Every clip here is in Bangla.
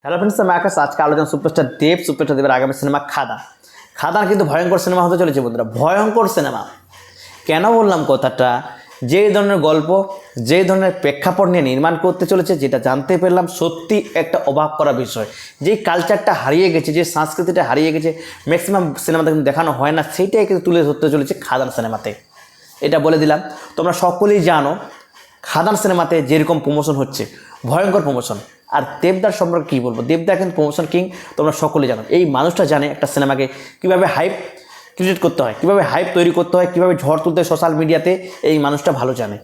হ্যালো ফ্রেন্ডস, আমি আকাশ। আজকে আলোচনা সুপারস্টার দেবের আগামী সিনেমা খাদান। খাদান কিন্তু ভয়ঙ্কর সিনেমা হতে চলেছে বন্ধুরা, ভয়ঙ্কর সিনেমা। কেন বললাম কথাটা? যেই ধরনের গল্প, যেই ধরনের প্রেক্ষাপট নিয়ে নির্মাণ করতে চলেছে, যেটা জানতে পারলাম সত্যি একটা অবাক করা বিষয়। যেই কালচারটা হারিয়ে গেছে, যে সংস্কৃতিটা হারিয়ে গেছে, ম্যাক্সিমাম সিনেমাতে কিন্তু দেখানো হয় না, সেইটাই কিন্তু তুলে ধরতে চলেছে খাদান সিনেমাতে। এটা বলে দিলাম, তোমরা সকলেই জানো খাদান সিনেমাতে যেরকম প্রমোশন হচ্ছে, ভয়ঙ্কর প্রমোশন। আর দেবদার সম্পর্কে কী বলবো, দেবদা কিন্তু প্রমোশন কিং, তোমরা সকলে জানো। এই মানুষটা জানে একটা সিনেমাকে কীভাবে হাইপ ক্রিয়েট করতে হয়, কীভাবে হাইপ তৈরি করতে হয়, কীভাবে ঝড় তুলতে হয় সোশ্যাল মিডিয়াতে, এই মানুষটা ভালো জানে।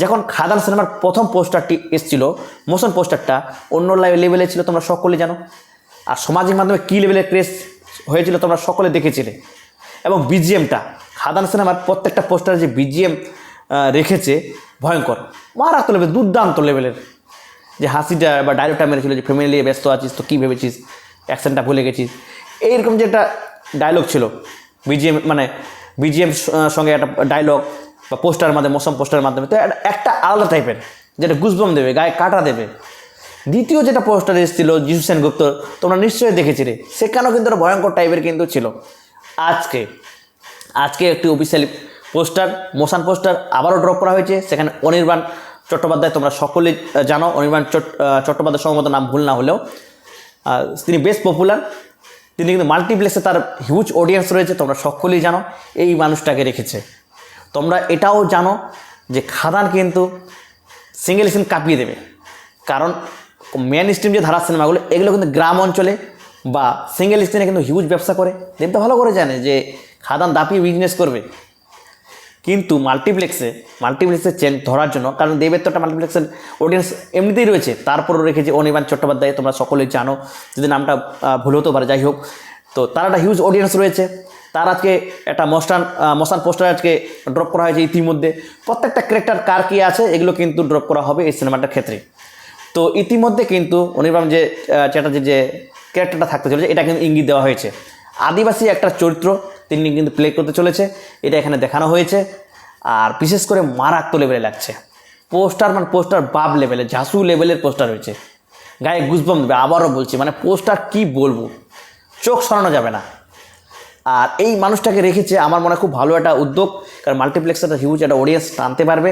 যখন খাদান সিনেমার প্রথম পোস্টারটি এসেছিল, মোশন পোস্টারটা অন্য লেভেলে ছিল, তোমরা সকলে জানো। আর সামাজিক মাধ্যমে কী লেভেলের ক্রেজ হয়েছিল তোমরা সকলে দেখেছিলে। এবং বিজিএমটা, খাদান সিনেমার প্রত্যেকটা পোস্টারে যে বিজিএম রেখেছে, ভয়ঙ্কর, মারাত্মক লেভেল, দুর্দান্ত লেভেলের। যে হাসিটা বা ডায়লগটা মেরেছিল, যে ফ্যামিলি নিয়ে ব্যস্ত আছিস তো কী ভেবেছিস, অ্যাকশনটা ভুলে গেছিস, এইরকম যে একটা ডায়লগ ছিল বিজিএম সঙ্গে একটা ডায়লগ বা পোস্টারের মাধ্যমে, মোশন পোস্টারের মাধ্যমে, তো একটা আলাদা টাইপের, যেটা গুজবম দেবে, গায়ে কাটা দেবে। দ্বিতীয় যেটা পোস্টার এসেছিল যিশু সেনগুপ্ত, তোমরা নিশ্চয়ই দেখেছিলে, সেখানেও কিন্তু একটা ভয়ঙ্কর টাইপের কিন্তু ছিল। আজকে একটি অফিসিয়ালি পোস্টার, মোশন পোস্টার আবারও ড্রপ করা হয়েছে। সেখানে অনির্বাণ চট্টোপাধ্যায়, তোমরা সকলেই জানো, অনির্বাণ চট্টোপাধ্যায় সম্ভবত নাম ভুল না হলেও তিনি বেশ পপুলার। তিনি কিন্তু মাল্টিপ্লেক্সে তার হিউজ অডিয়েন্স রয়েছে, তোমরা সকলেই জানো। এই মানুষটাকে রেখেছে। তোমরা এটাও জানো যে খাদান কিন্তু সিঙ্গেল স্ক্রিন কাঁপিয়ে দেবে, কারণ মেন স্ট্রিম যে ধারা সিনেমাগুলো, এগুলো কিন্তু গ্রাম অঞ্চলে বা সিঙ্গেল স্ক্রিনে কিন্তু হিউজ ব্যবসা করে। দেবদা ভালো করে জানে যে খাদান দাপিয়ে বিজনেস করবে। কিন্তু মাল্টিপ্লেক্সে চেন ধরার জন্য, কারণ দেবের তো একটা মাল্টিপ্লেক্সের অডিয়েন্স এমনিতেই রয়েছে, তারপরও রেখেছে অনির্বাণ চট্টোপাধ্যায়, তোমরা সকলেই জানো, যদি নামটা ভুল হতে পারে, যাই হোক। তো তার একটা হিউজ অডিয়েন্স রয়েছে। তার আজকে একটা মোশন পোস্টার আজকে ড্রপ করা হয়েছে। ইতিমধ্যে প্রত্যেকটা ক্যারেক্টার কার কী আছে, এগুলো কিন্তু ড্রপ করা হবে এই সিনেমাটার ক্ষেত্রে। তো ইতিমধ্যে কিন্তু অনির্বাণ যে চ্যাটার্জির যে ক্যারেক্টারটা থাকতে চলেছে, এটা কিন্তু ইঙ্গিত দেওয়া হয়েছে। আদিবাসী একটা চরিত্র তিনি কিন্তু প্লে করতে চলেছে, এটা এখানে দেখানো হয়েছে। আর বিশেষ করে মারাত্মক লেভেলে লাগছে পোস্টার, বাপ লেভেলে, ঝাসু লেভেলের পোস্টার হয়েছে, গায়ে গুজবম দেবে। আবারও বলছি, পোস্টার কি বলবো, চোখ সরানো যাবে না। আর এই মানুষটাকে রেখেছে, আমার মনে হয় খুব ভালো একটা উদ্যোগ, কারণ মাল্টিপ্লেক্সে একটা হিউজ একটা অডিয়েন্স টানতে পারবে।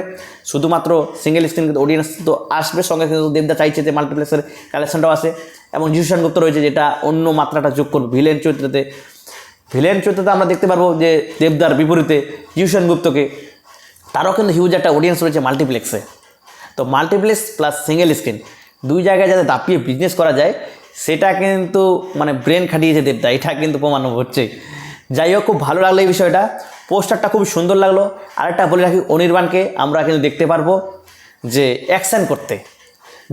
শুধুমাত্র সিঙ্গেল স্ক্রিন কিন্তু অডিয়েন্স তো আসবে, সঙ্গে কিন্তু দেবদা চাইছে যে মাল্টিপ্লেক্সের কালেকশনটাও আসে। এবং যিশু সেনগুপ্ত রয়েছে, যেটা অন্য মাত্রাটা যোগ করবে ভিলেন চরিত্রতে আমরা দেখতে পারবো যে দেবদার বিপরীতে যিশু সেনগুপ্তকে, তারও কিন্তু হিউজ একটা অডিয়েন্স রয়েছে মাল্টিপ্লেক্সে। তো মাল্টিপ্লেক্স প্লাস সিঙ্গেল স্ক্রিন দুই জায়গায় যাতে দাপিয়ে বিজনেস করা যায়, সেটা কিন্তু ব্রেন খাটিয়েছে দেবদা, এটা কিন্তু প্রমাণ হচ্ছে। যাই হোক, খুব ভালো লাগলো এই বিষয়টা, পোস্টারটা খুব সুন্দর লাগলো। আরেকটা বলে রাখি, অনির্বাণকে আমরা কিন্তু দেখতে পারবো যে অ্যাকশন করতে।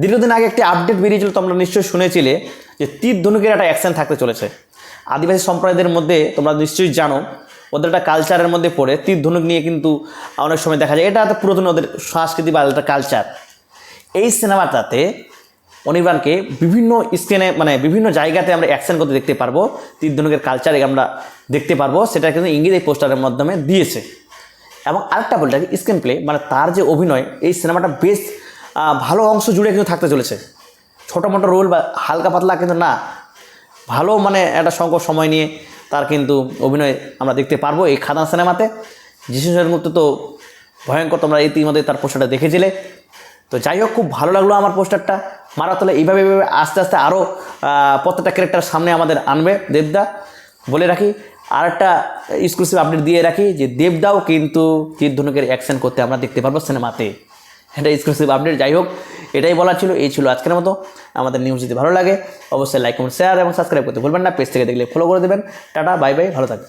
দীর্ঘদিন আগে একটি আপডেট বেরিয়েছিল, তোমরা নিশ্চয়ই শুনেছিলে, যে তীর ধনুকের একটা অ্যাকশন থাকতে চলেছে। আদিবাসী সম্প্রদায়ের মধ্যে তোমরা নিশ্চয়ই জানো, ওদের একটা কালচারের মধ্যে পড়ে তীর ধনুক নিয়ে কিন্তু অনেক সময় দেখা যায়, এটা একটা পুরাতন ওদের সংস্কৃতি বা একটা কালচার। এই সিনেমাটাতে অনির্বাণকে বিভিন্ন স্ক্রিনে বিভিন্ন জায়গাতে আমরা অ্যাকশন করতে দেখতে পারবো, তীর ধনুকের কালচার আমরা দেখতে পারবো, সেটা কিন্তু ইঙ্গিত এই পোস্টারের মাধ্যমে দিয়েছে। এবং আরেকটা বলতে স্ক্রিন প্লে, তার যে অভিনয়, এই সিনেমাটা বেশ ভালো অংশ জুড়ে কিন্তু থাকতে চলেছে। ছোটো মোটো রোল বা হালকা পাতলা কিন্তু না, ভালো একটা সংকট সময় নিয়ে তার কিন্তু অভিনয় আমরা দেখতে পারবো এই খাদান সিনেমাতে। যিশু সেনগুপ্ত তো ভয়ঙ্কর, তোমরা ইতিমধ্যে তার পোস্টারটা দেখেছিলে। তো যাই হোক, খুব ভালো লাগলো আমার পোস্টারটা। মারাতলে এইভাবে আস্তে আস্তে আরও প্রত্যেকটা ক্যারেক্টার সামনে আমাদের আনবে দেবদা। বলে রাখি, আর একটা এক্সক্লুসিভ আপডেট দিয়ে রাখি, যে দেবদাও কিন্তু তীর ধনুকের অ্যাকশন করতে আমরা দেখতে পারবো সিনেমাতে। এটা এক্সক্লুসিভ আপডেট। যাই হোক, এটাই বলার ছিল। এই ছিল আজকের মতো। আমাদের নিউজ যদি ভালো লাগে অবশ্যই লাইক, কমেন্ট, শেয়ার এবং সাবস্ক্রাইব করতে ভুলবেন না। পেজ থেকে দেখলে ফলো করে দেবেন। টাটা, বাই বাই, ভালো থাকবেন।